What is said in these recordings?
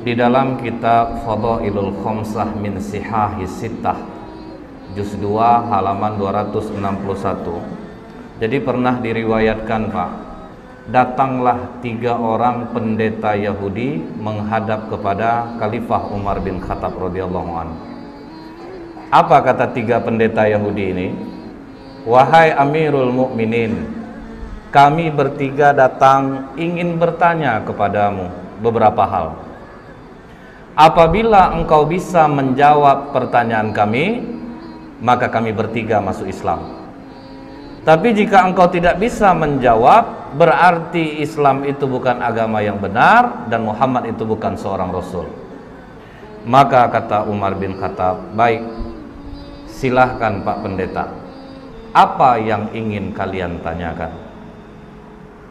di dalam kitab Fadailul Khamsah min Sihahi Sittah juz 2 halaman 261. Jadi pernah diriwayatkan, Pak, datanglah 3 orang pendeta Yahudi menghadap kepada Khalifah Umar bin Khattab radhiyallahu anhu. Apa kata 3 pendeta Yahudi ini? Wahai Amirul Mukminin, kami bertiga datang ingin bertanya kepadamu beberapa hal. Apabila engkau bisa menjawab pertanyaan kami, maka kami bertiga masuk Islam. Tapi jika engkau tidak bisa menjawab, berarti Islam itu bukan agama yang benar dan Muhammad itu bukan seorang Rasul. Maka kata Umar bin Khattab, baik, silahkan Pak Pendeta, apa yang ingin kalian tanyakan?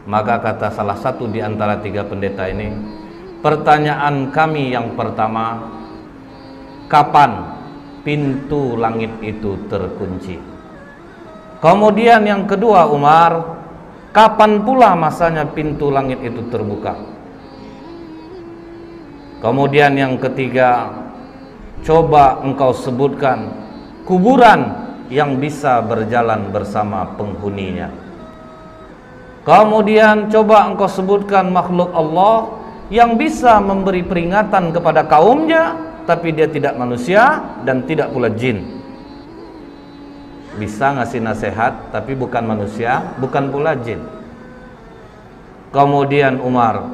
Maka kata salah satu di antara 3 pendeta ini, pertanyaan kami yang pertama, kapan pintu langit itu terkunci? Kemudian yang kedua, Umar, kapan pula masanya pintu langit itu terbuka? Kemudian yang ketiga, coba engkau sebutkan kuburan yang bisa berjalan bersama penghuninya. Kemudian coba engkau sebutkan makhluk Allah yang bisa memberi peringatan kepada kaumnya, tapi dia tidak manusia dan tidak pula jin. Bisa ngasih nasihat tapi bukan manusia, bukan pula jin. Kemudian Umar,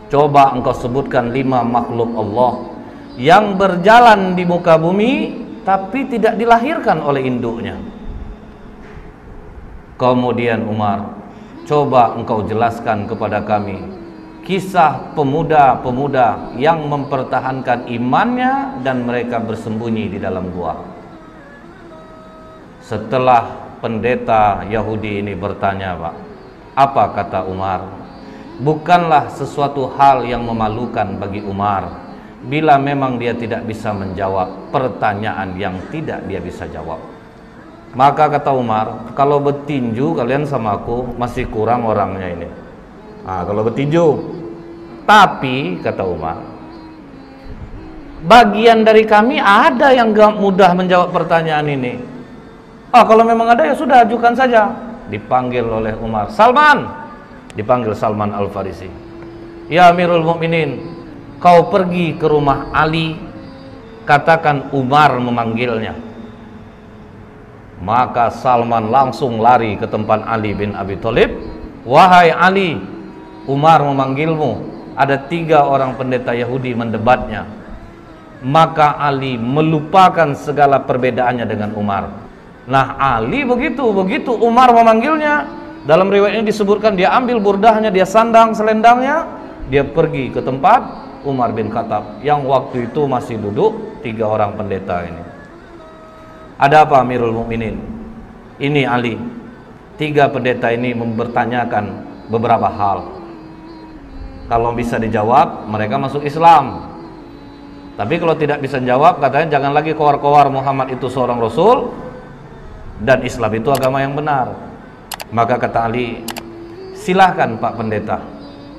coba engkau sebutkan 5 makhluk Allah yang berjalan di muka bumi tapi tidak dilahirkan oleh induknya. Kemudian Umar, coba engkau jelaskan kepada kami kisah pemuda-pemuda yang mempertahankan imannya dan mereka bersembunyi di dalam gua. Setelah pendeta Yahudi ini bertanya, Pak, apa kata Umar? Bukanlah sesuatu hal yang memalukan bagi Umar bila memang dia tidak bisa menjawab pertanyaan yang tidak dia bisa jawab. Maka kata Umar, kalau bertinju kalian sama aku masih kurang orangnya ini. Kalau bertinju. Tapi kata Umar, bagian dari kami ada yang gak mudah menjawab pertanyaan ini. Kalau memang ada ya sudah, ajukan saja. Dipanggil oleh Umar, Salman. Dipanggil Salman Al-Farisi. Ya Amirul Mukminin, kau pergi ke rumah Ali, katakan Umar memanggilnya. Maka Salman langsung lari ke tempat Ali bin Abi Thalib. Wahai Ali, Umar memanggilmu. Ada 3 orang pendeta Yahudi mendebatnya. Maka Ali melupakan segala perbedaannya dengan Umar. Nah, Ali begitu Umar memanggilnya, dalam riwayat ini disebutkan dia ambil burdahnya, dia sandang selendangnya, dia pergi ke tempat Umar bin Khattab yang waktu itu masih duduk 3 orang pendeta ini. Ada apa Amirul Mukminin? Ini Ali, 3 pendeta ini mempertanyakan beberapa hal. Kalau bisa dijawab, mereka masuk Islam. Tapi kalau tidak bisa jawab, katanya jangan lagi kowar-kowar Muhammad itu seorang Rasul dan Islam itu agama yang benar. Maka kata Ali, silahkan Pak Pendeta,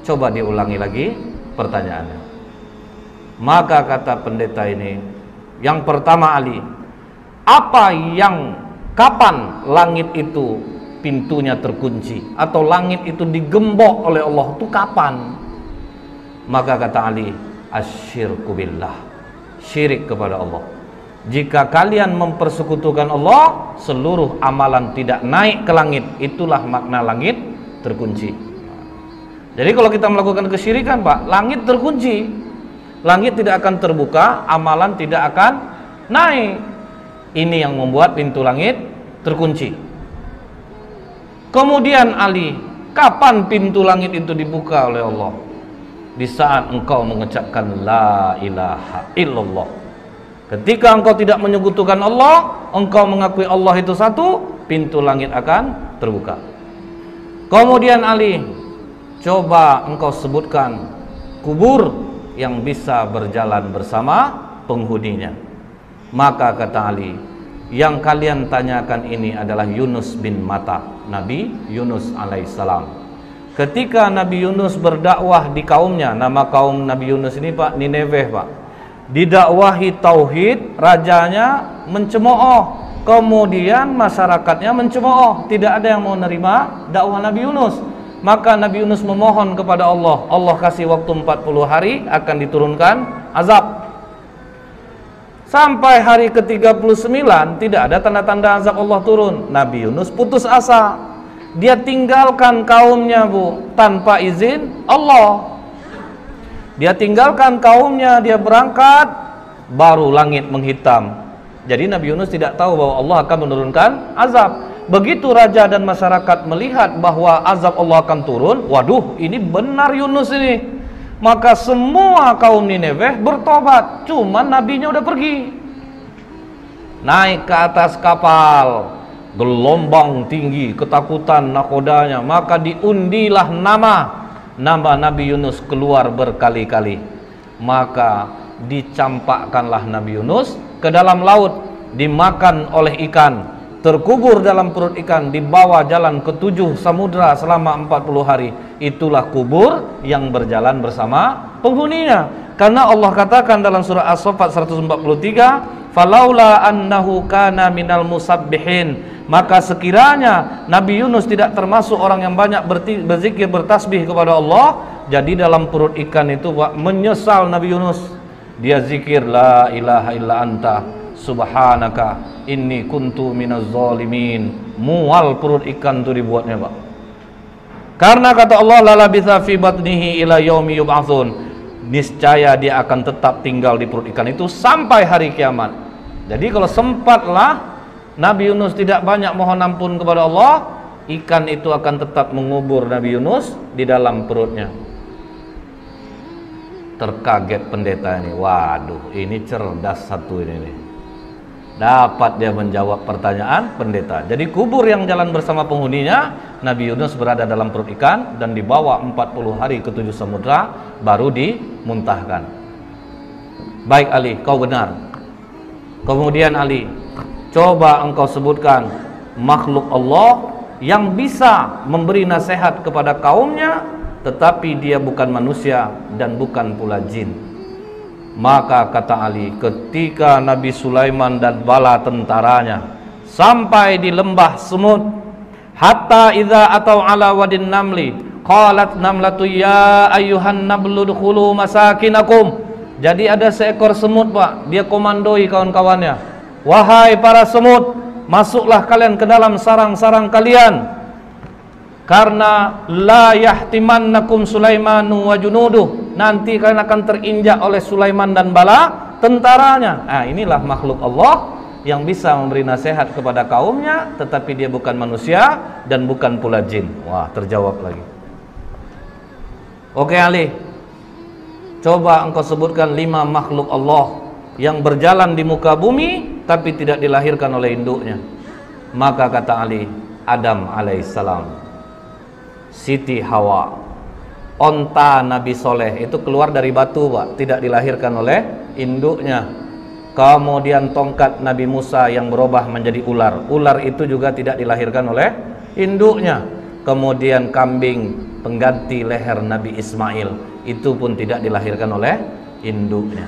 coba diulangi lagi pertanyaannya. Maka kata pendeta ini, yang pertama Ali, kapan langit itu pintunya terkunci atau langit itu digembok oleh Allah, itu kapan? Maka kata Ali, asyirku billah, syirik kepada Allah. Jika kalian mempersekutukan Allah, seluruh amalan tidak naik ke langit. Itulah makna langit terkunci. Jadi kalau kita melakukan kesyirikan, Pak, langit terkunci. Langit tidak akan terbuka, amalan tidak akan naik. Ini yang membuat pintu langit terkunci. Kemudian Ali, kapan pintu langit itu dibuka oleh Allah? Di saat engkau mengucapkan la ilaha illallah. Ketika engkau tidak menyekutukan Allah, engkau mengakui Allah itu satu, pintu langit akan terbuka. Kemudian Ali, coba engkau sebutkan kubur yang bisa berjalan bersama penghuninya. Maka kata Ali, yang kalian tanyakan ini adalah Yunus bin Matta, Nabi Yunus alaihissalam. Ketika Nabi Yunus berdakwah di kaumnya, nama kaum Nabi Yunus ini Pak, Nineveh Pak, didakwahi tauhid, rajanya mencemooh, kemudian masyarakatnya mencemooh, tidak ada yang mau nerima dakwah Nabi Yunus. Maka Nabi Yunus memohon kepada Allah, Allah kasih waktu 40 hari akan diturunkan azab. Sampai hari ke-39 tidak ada tanda-tanda azab Allah turun. Nabi Yunus putus asa. Dia tinggalkan kaumnya Bu, tanpa izin Allah. Dia tinggalkan kaumnya, dia berangkat, baru langit menghitam. Jadi Nabi Yunus tidak tahu bahwa Allah akan menurunkan azab. Begitu raja dan masyarakat melihat bahwa azab Allah akan turun, waduh, ini benar Yunus ini. Maka semua kaum Nineveh bertobat, cuman nabinya udah pergi. Naik ke atas kapal, gelombang tinggi, ketakutan nakodanya, maka diundilah nama Nabi Yunus keluar berkali-kali. Maka dicampakkanlah Nabi Yunus ke dalam laut, dimakan oleh ikan, terkubur dalam perut ikan, dibawa jalan ke 7 samudra selama 40 hari. Itulah kubur yang berjalan bersama penghuninya. Karena Allah katakan dalam surah As-Saffat 143, falaula annahu kana minal musabbihin, maka sekiranya Nabi Yunus tidak termasuk orang yang banyak berzikir, bertasbih kepada Allah, jadi dalam perut ikan itu menyesal Nabi Yunus. Dia zikir la ilaha illa anta subhanaka inni kuntu minaz zalimin. Mual perut ikan itu dibuatnya Pak. Karena kata Allah la labitha fi batnihi ila yaumi yub'atsun, niscaya dia akan tetap tinggal di perut ikan itu sampai hari kiamat. Jadi kalau sempatlah Nabi Yunus tidak banyak mohon ampun kepada Allah, ikan itu akan tetap mengubur Nabi Yunus di dalam perutnya. Terkaget pendeta ini, waduh ini cerdas satu ini nih. Dapat dia menjawab pertanyaan pendeta. Jadi kubur yang jalan bersama penghuninya, Nabi Yunus berada dalam perut ikan dan dibawa 40 hari ke 7 samudra baru dimuntahkan. Baik Ali, kau benar. Kemudian Ali, coba engkau sebutkan makhluk Allah yang bisa memberi nasihat kepada kaumnya tetapi dia bukan manusia dan bukan pula jin. Maka kata Ali, ketika Nabi Sulaiman dan bala tentaranya sampai di lembah semut, hatta idza atau ala wadin namli qalat namlatu ya ayyuhan nablu dkhulu masakinakum. Jadi ada seekor semut Pak, dia komandoi kawan-kawannya, wahai para semut, masuklah kalian ke dalam sarang-sarang kalian, karena la yahtimannakum Sulaimanu wa junuduh, nanti kalian akan terinjak oleh Sulaiman dan bala tentaranya. Nah, inilah makhluk Allah yang bisa memberi nasihat kepada kaumnya tetapi dia bukan manusia dan bukan pula jin. Wah, terjawab lagi. Oke Ali, coba engkau sebutkan 5 makhluk Allah yang berjalan di muka bumi tapi tidak dilahirkan oleh induknya. Maka kata Ali, Adam alaihissalam, Siti Hawa, onta Nabi Soleh itu keluar dari batu Pak, tidak dilahirkan oleh induknya. Kemudian tongkat Nabi Musa yang berubah menjadi ular, ular itu juga tidak dilahirkan oleh induknya. Kemudian kambing pengganti leher Nabi Ismail, itu pun tidak dilahirkan oleh induknya.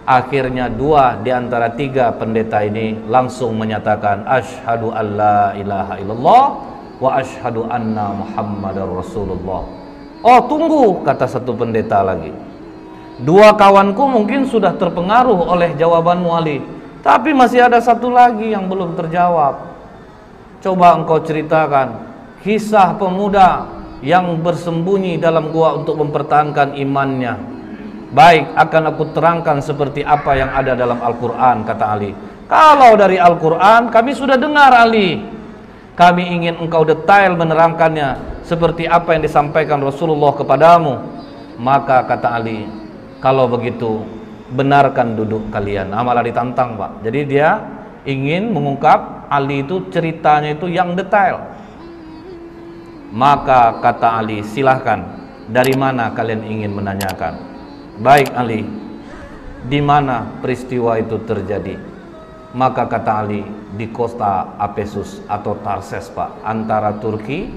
Akhirnya 2 di antara 3 pendeta ini langsung menyatakan asyhadu alla ilaha illallah wa asyhadu anna Muhammadar Rasulullah. Oh tunggu, kata satu pendeta lagi, 2 kawanku mungkin sudah terpengaruh oleh jawabanmu Ali, tapi masih ada 1 lagi yang belum terjawab. Coba engkau ceritakan kisah pemuda yang bersembunyi dalam gua untuk mempertahankan imannya. Baik, akan aku terangkan seperti apa yang ada dalam Al-Quran, kata Ali. Kalau dari Al-Quran kami sudah dengar Ali, kami ingin engkau detail menerangkannya seperti apa yang disampaikan Rasulullah kepadamu. Maka kata Ali, kalau begitu benarkan duduk kalian. Malah ditantang Pak. Jadi dia ingin mengungkap Ali itu ceritanya itu yang detail. Maka kata Ali, silahkan, dari mana kalian ingin menanyakan? Baik Ali, di mana peristiwa itu terjadi? Maka kata Ali, di kota Apesus atau Tarses Pak, antara Turki,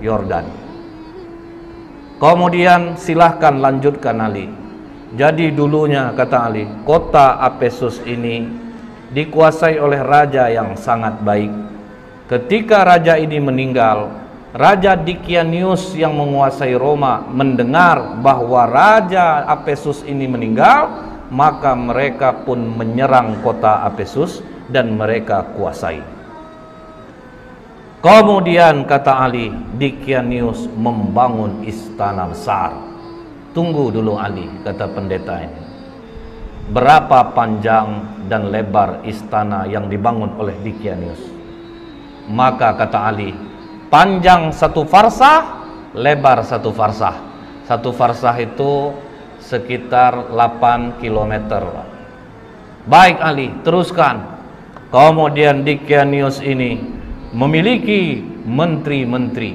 Yordan. Kemudian silahkan lanjutkan Ali. Jadi dulunya, kata Ali, kota Efesus ini dikuasai oleh raja yang sangat baik. Ketika raja ini meninggal, Raja Dikianius yang menguasai Roma mendengar bahwa Raja Efesus ini meninggal, maka mereka pun menyerang kota Efesus dan mereka kuasai. Kemudian kata Ali, Dikianius membangun istana besar. Tunggu dulu Ali, kata pendeta ini. Berapa panjang dan lebar istana yang dibangun oleh Dikianius? Maka kata Ali, panjang 1 farsah, lebar 1 farsah. 1 farsah itu sekitar 8 km. Baik Ali, teruskan. Kemudian Dikianius ini memiliki menteri-menteri,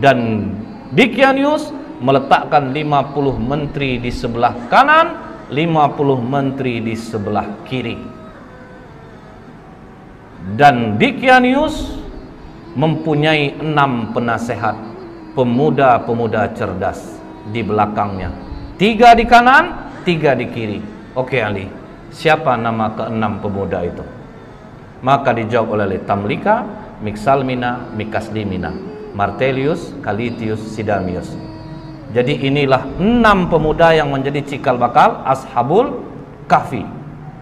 dan Dikianius meletakkan 50 menteri di sebelah kanan, 50 menteri di sebelah kiri. Dan Dikianius mempunyai 6 penasehat, pemuda-pemuda cerdas di belakangnya. 3 di kanan, 3 di kiri. Oke Ali, siapa nama ke-6 pemuda itu? Maka dijawab oleh Tamlika, Miksalmina, Mikaslimina, Martelius, Kalitius, Sidamius. Jadi inilah 6 pemuda yang menjadi cikal bakal Ashabul Kahfi.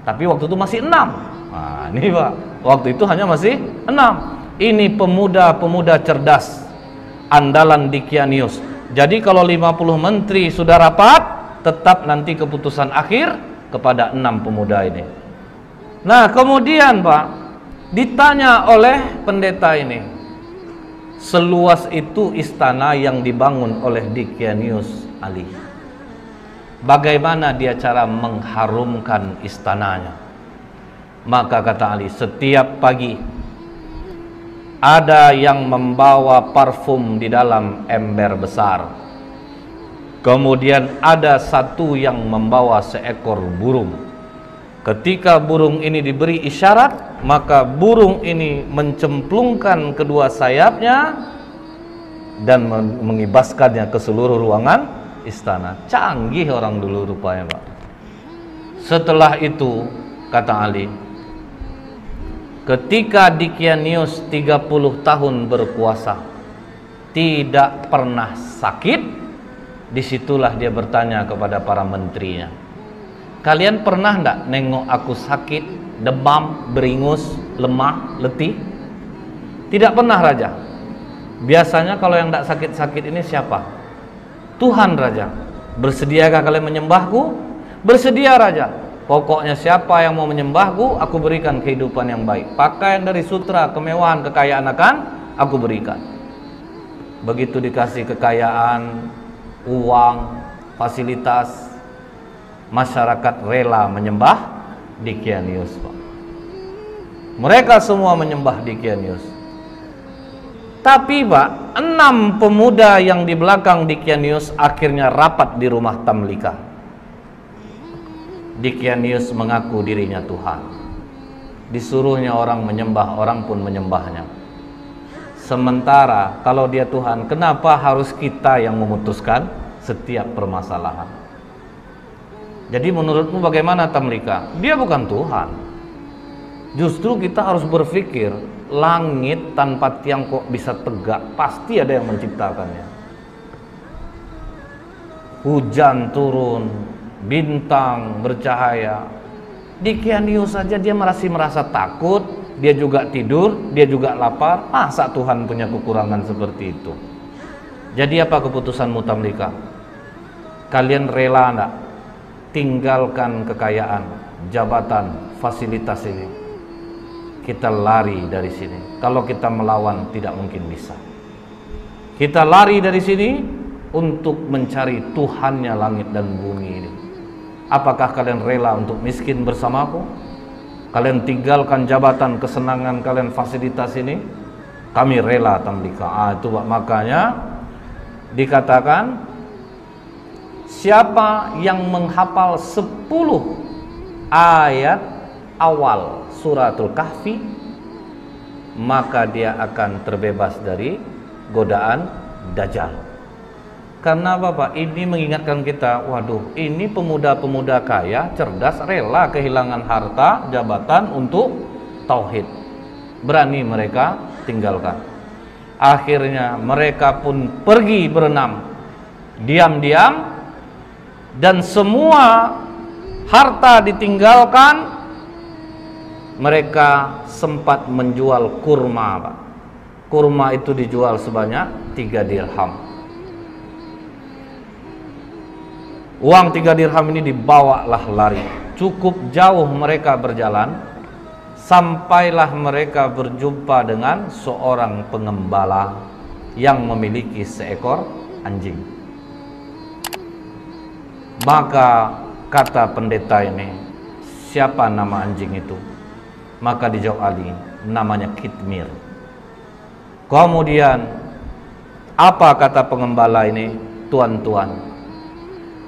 Tapi waktu itu masih 6. Nah, ini Pak, waktu itu hanya masih 6. Ini pemuda-pemuda cerdas andalan Dikianius. Jadi kalau 50 menteri sudah rapat, tetap nanti keputusan akhir kepada 6 pemuda ini. Nah, kemudian Pak, ditanya oleh pendeta ini, seluas itu istana yang dibangun oleh Dikianius Ali, bagaimana dia cara mengharumkan istananya? Maka kata Ali, setiap pagi ada yang membawa parfum di dalam ember besar. Kemudian ada satu yang membawa seekor burung. Ketika burung ini diberi isyarat, maka burung ini mencemplungkan kedua sayapnya dan mengibaskannya ke seluruh ruangan istana. Canggih orang dulu rupanya Pak. Setelah itu, kata Ali, ketika Dikianius 30 tahun berkuasa, tidak pernah sakit, disitulah dia bertanya kepada para menterinya, kalian pernah enggak nengok aku sakit, demam, beringus, lemah, letih? Tidak pernah Raja. Biasanya kalau yang enggak sakit-sakit ini siapa? Tuhan Raja. Bersediakah kalian menyembahku? Bersedia Raja. Pokoknya siapa yang mau menyembahku, aku berikan kehidupan yang baik. Pakaian dari sutra, kemewahan, kekayaan akan aku berikan. Begitu dikasih kekayaan, uang, fasilitas, masyarakat rela menyembah Dikianius Pak. Mereka semua menyembah Dikianius. Tapi Pak, 6 pemuda yang di belakang Dikianius akhirnya rapat di rumah Tamlika. Dikianius mengaku dirinya Tuhan. Disuruhnya orang menyembah, orang pun menyembahnya. Sementara kalau dia Tuhan, kenapa harus kita yang memutuskan setiap permasalahan? Jadi menurutmu bagaimana Tamlika? Dia bukan Tuhan. Justru kita harus berpikir, langit tanpa tiang kok bisa tegak? Pasti ada yang menciptakannya. Hujan turun, bintang bercahaya. Dikianius saja dia masih merasa takut, dia juga tidur, dia juga lapar. Masa Tuhan punya kekurangan seperti itu? Jadi apa keputusanmu Tamlika? Kalian rela enggak tinggalkan kekayaan, jabatan, fasilitas ini? Kita lari dari sini. Kalau kita melawan tidak mungkin bisa. Kita lari dari sini untuk mencari Tuhannya langit dan bumi ini. Apakah kalian rela untuk miskin bersamaku? Kalian tinggalkan jabatan, kesenangan kalian, fasilitas ini? Kami rela Tamlika. Itu makanya dikatakan, siapa yang menghafal 10 ayat awal suratul Kahfi, maka dia akan terbebas dari godaan Dajjal. Karena apa Pak? Ini mengingatkan kita, waduh, ini pemuda-pemuda kaya, cerdas, rela kehilangan harta, jabatan untuk tauhid. Berani mereka tinggalkan. Akhirnya mereka pun pergi berenam, diam-diam, dan semua harta ditinggalkan. Mereka sempat menjual kurma Pak. Kurma itu dijual sebanyak 3 dirham. Uang 3 dirham ini dibawalah lari. Cukup jauh mereka berjalan, sampailah mereka berjumpa dengan seorang pengembala yang memiliki seekor anjing. Maka kata pendeta ini, siapa nama anjing itu? Maka dijawab Ali, namanya Kitmir. Kemudian apa kata pengembala ini? Tuan-tuan,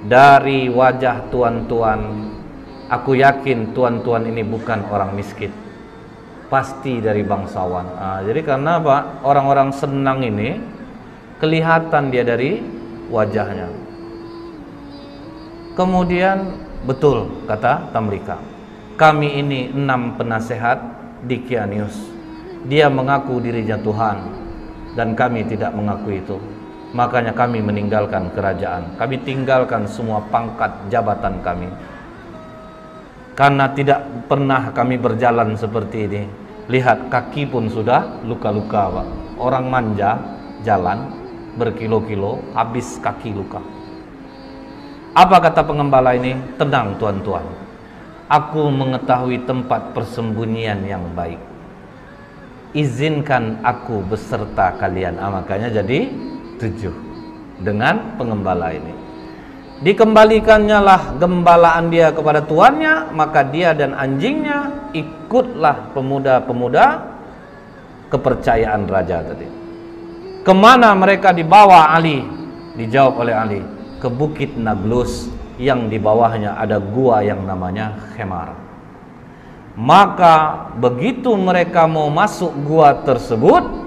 dari wajah tuan-tuan, aku yakin tuan-tuan ini bukan orang miskin, pasti dari bangsawan. Jadi karena apa? Orang-orang senang ini kelihatan dia dari wajahnya. Kemudian betul kata Tamlika, kami ini 6 penasehat Dicanius. Dia mengaku dirinya Tuhan dan kami tidak mengaku itu. Makanya kami meninggalkan kerajaan. Kami tinggalkan semua pangkat jabatan kami. Karena tidak pernah kami berjalan seperti ini. Lihat, kaki pun sudah luka-luka Pak. Orang manja jalan berkilo-kilo, habis kaki luka. Apa kata pengembala ini? Tenang tuan-tuan, aku mengetahui tempat persembunyian yang baik. Izinkan aku beserta kalian. Makanya jadi 7 dengan pengembala ini. Dikembalikannya lah gembalaan dia kepada tuannya, maka dia dan anjingnya ikutlah pemuda-pemuda kepercayaan raja tadi. Kemana mereka dibawa Ali? Dijawab oleh Ali, ke Bukit Nablus yang di bawahnya ada gua yang namanya Khemar. Maka begitu mereka mau masuk gua tersebut,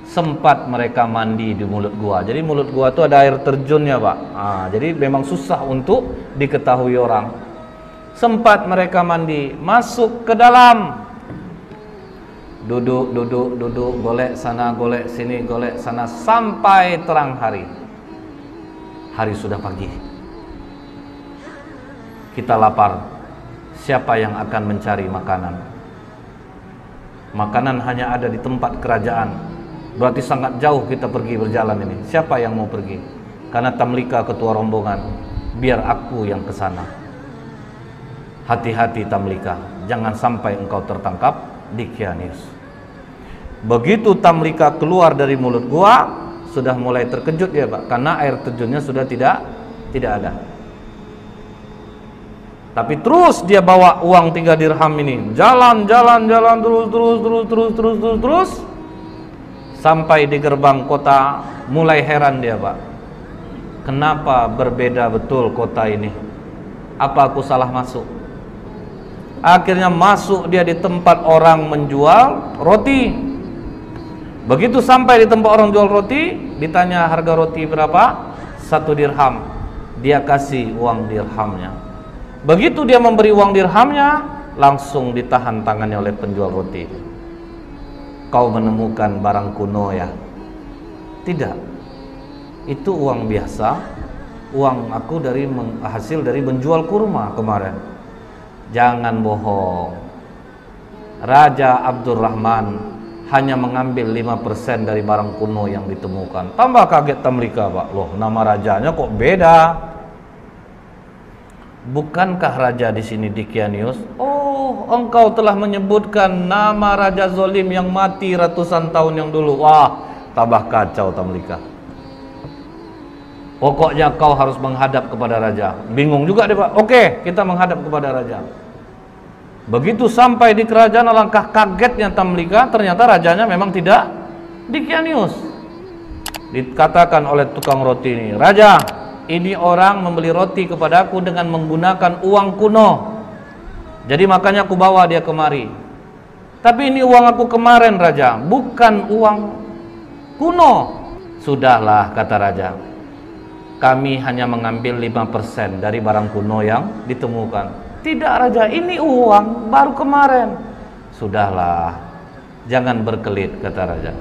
sempat mereka mandi di mulut gua. Jadi mulut gua itu ada air terjunnya Pak. Jadi memang susah untuk diketahui orang. Sempat mereka mandi, masuk ke dalam, duduk, golek sana, golek sini, golek sana, sampai terang hari. Hari sudah pagi. Kita lapar. Siapa yang akan mencari makanan? Makanan hanya ada di tempat kerajaan. Berarti sangat jauh kita pergi berjalan ini. Siapa yang mau pergi? Karena Tamlika ketua rombongan, biar aku yang ke sana. Hati-hati Tamlika, jangan sampai engkau tertangkap Dicanius. Begitu Tamlika keluar dari mulut gua, sudah mulai terkejut ya Pak, karena air terjunnya sudah tidak ada. Tapi terus dia bawa uang 3 dirham ini, jalan terus. Sampai di gerbang kota, mulai heran dia Pak. Kenapa berbeda betul kota ini? Apa aku salah masuk? Akhirnya masuk dia di tempat orang menjual roti. Begitu sampai di tempat orang jual roti, ditanya harga roti berapa? 1 dirham. Dia kasih uang dirhamnya. Begitu dia memberi uang dirhamnya, langsung ditahan tangannya oleh penjual roti. Kau menemukan barang kuno ya? Tidak, itu uang biasa. Uang aku hasil dari menjual kurma kemarin. Jangan bohong. Raja Abdurrahman hanya mengambil 5% dari barang kuno yang ditemukan. Tambah kaget Tamlika Pak. Loh, nama rajanya kok beda? Bukankah raja di sini Dicanius? Oh, engkau telah menyebutkan nama raja zolim yang mati ratusan tahun yang dulu. Wah, tambah kacau Tamlika. Pokoknya kau harus menghadap kepada raja. Bingung juga deh Pak. Oke, kita menghadap kepada raja. Begitu sampai di kerajaan, alangkah kagetnya Tamlika, ternyata rajanya memang tidak Dicanius. Dikatakan oleh tukang roti ini, Raja, ini orang membeli roti kepadaku dengan menggunakan uang kuno. Jadi makanya aku bawa dia kemari. Tapi ini uang aku kemarin Raja, bukan uang kuno. Sudahlah, kata raja, kami hanya mengambil 5% dari barang kuno yang ditemukan. Tidak raja, ini uang baru kemarin. Sudahlah, jangan berkelit, kata raja.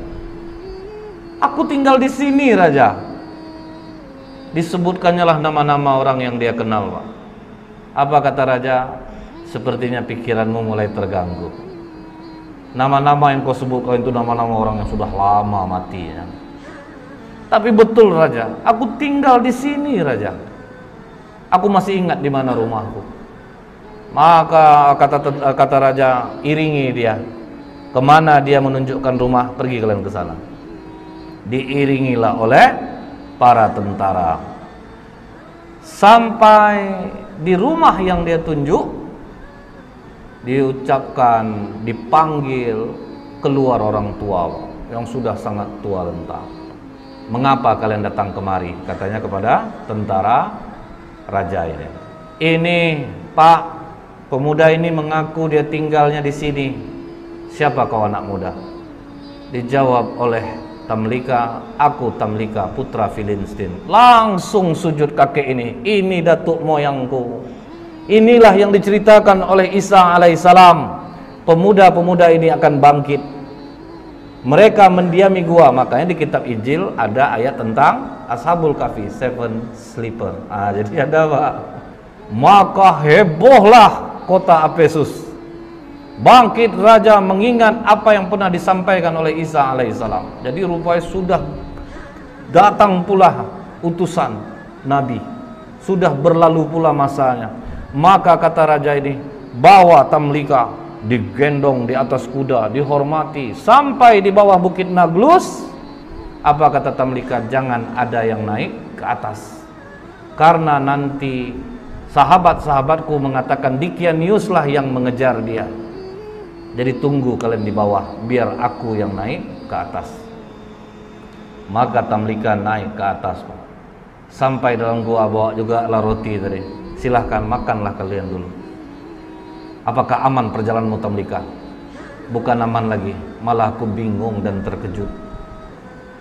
Aku tinggal di sini raja. Disebutkannya lah nama-nama orang yang dia kenal, Pak. Apa kata raja? Sepertinya pikiranmu mulai terganggu. Nama-nama yang kau sebutkan itu nama-nama orang yang sudah lama mati ya. Tapi betul raja, aku tinggal di sini raja. Aku masih ingat di mana rumahku. Maka kata raja, iringi dia. Kemana dia menunjukkan rumah, pergi kalian ke sana. Diiringilah oleh para tentara. Sampai di rumah yang dia tunjuk, diucapkan, dipanggil keluar orang tua yang sudah sangat tua renta. Mengapa kalian datang kemari? Katanya kepada tentara raja ini. Ini Pak, pemuda ini mengaku dia tinggalnya di sini. Siapa kau anak muda? Dijawab oleh Tamlika, aku Tamlika putra Filistin. Langsung sujud kakek ini datuk moyangku. Inilah yang diceritakan oleh Isa alaihissalam. Pemuda-pemuda ini akan bangkit. Mereka mendiami gua. Makanya di kitab Injil ada ayat tentang Ashabul Kahfi, 7 sleeper. Jadi ada Pak. Maka hebohlah kota Efesus. Bangkit raja mengingat apa yang pernah disampaikan oleh Isa alaihissalam. Jadi rupanya sudah datang pula utusan Nabi. Sudah berlalu pula masanya. Maka kata raja ini, bawa Tamlika, digendong di atas kuda, dihormati sampai di bawah bukit Naglus. Apa kata Tamlika? Jangan ada yang naik ke atas, karena nanti sahabat-sahabatku mengatakan Dikianius lah yang mengejar dia. Jadi tunggu kalian di bawah, biar aku yang naik ke atas. Maka Tamlika naik ke atas, Pak. Sampai dalam gua, bawa juga lah roti tadi. Silahkan makanlah kalian dulu. Apakah aman perjalananmu Tamlika? Bukan aman lagi, malah aku bingung dan terkejut.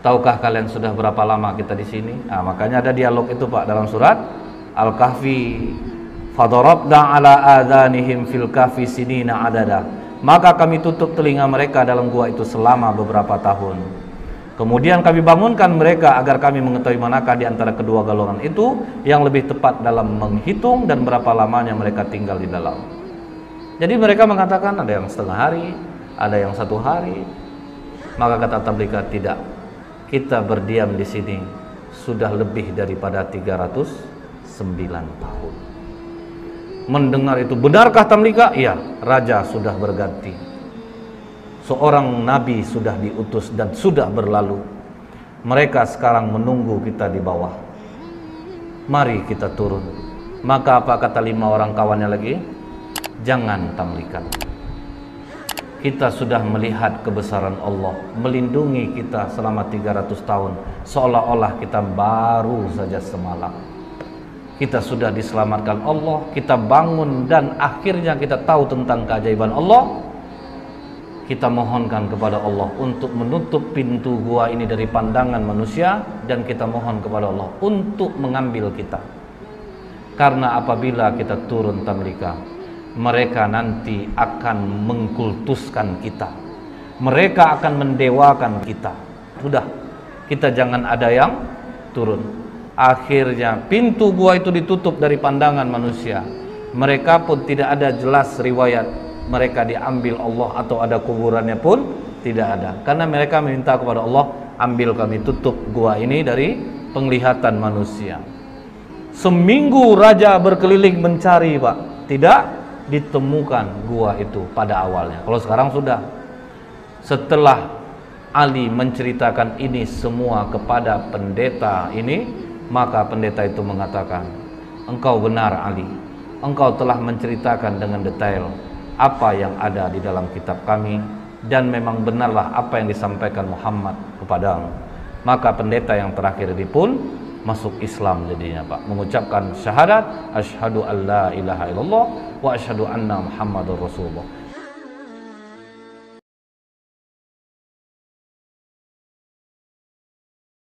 Tahukah kalian sudah berapa lama kita di sini? Makanya ada dialog itu Pak dalam surat Al-Kahfi. Fadarabna ala adhanihim fil kahfi sinina adada. Maka kami tutup telinga mereka dalam gua itu selama beberapa tahun. Kemudian kami bangunkan mereka agar kami mengetahui manakah di antara kedua golongan itu yang lebih tepat dalam menghitung dan berapa lamanya mereka tinggal di dalam. Jadi mereka mengatakan ada yang setengah hari, ada yang 1 hari. Maka kata Tamlika, tidak. Kita berdiam di sini sudah lebih daripada 309 tahun. Mendengar itu, benarkah Tamlika? Iya, raja sudah berganti. Seorang nabi sudah diutus dan sudah berlalu. Mereka sekarang menunggu kita di bawah. Mari kita turun. Maka apa kata 5 orang kawannya lagi? Jangan Tamlika. Kita sudah melihat kebesaran Allah melindungi kita selama 300 tahun. Seolah-olah kita baru saja semalam. Kita sudah diselamatkan Allah. Kita bangun dan akhirnya kita tahu tentang keajaiban Allah. Kita mohonkan kepada Allah untuk menutup pintu gua ini dari pandangan manusia, dan kita mohon kepada Allah untuk mengambil kita. Karena apabila kita turun Tamlika, mereka nanti akan mengkultuskan kita. Mereka akan mendewakan kita. Sudah, kita jangan ada yang turun. Akhirnya pintu gua itu ditutup dari pandangan manusia. Mereka pun tidak ada jelas riwayat mereka diambil Allah atau ada kuburannya pun tidak ada. Karena mereka meminta kepada Allah, ambil kami, tutup gua ini dari penglihatan manusia. Seminggu raja berkeliling mencari Pak, tidak ditemukan gua itu pada awalnya. Kalau sekarang sudah. Setelah Ali menceritakan ini semua kepada pendeta ini, maka pendeta itu mengatakan, engkau benar Ali, engkau telah menceritakan dengan detail apa yang ada di dalam kitab kami, dan memang benarlah apa yang disampaikan Muhammad kepadamu. Maka pendeta yang terakhir ini pun masuk Islam jadinya Pak, mengucapkan syahadat asyhadu alla ilaha illallah wa asyhadu anna Muhammadur Rasulullah.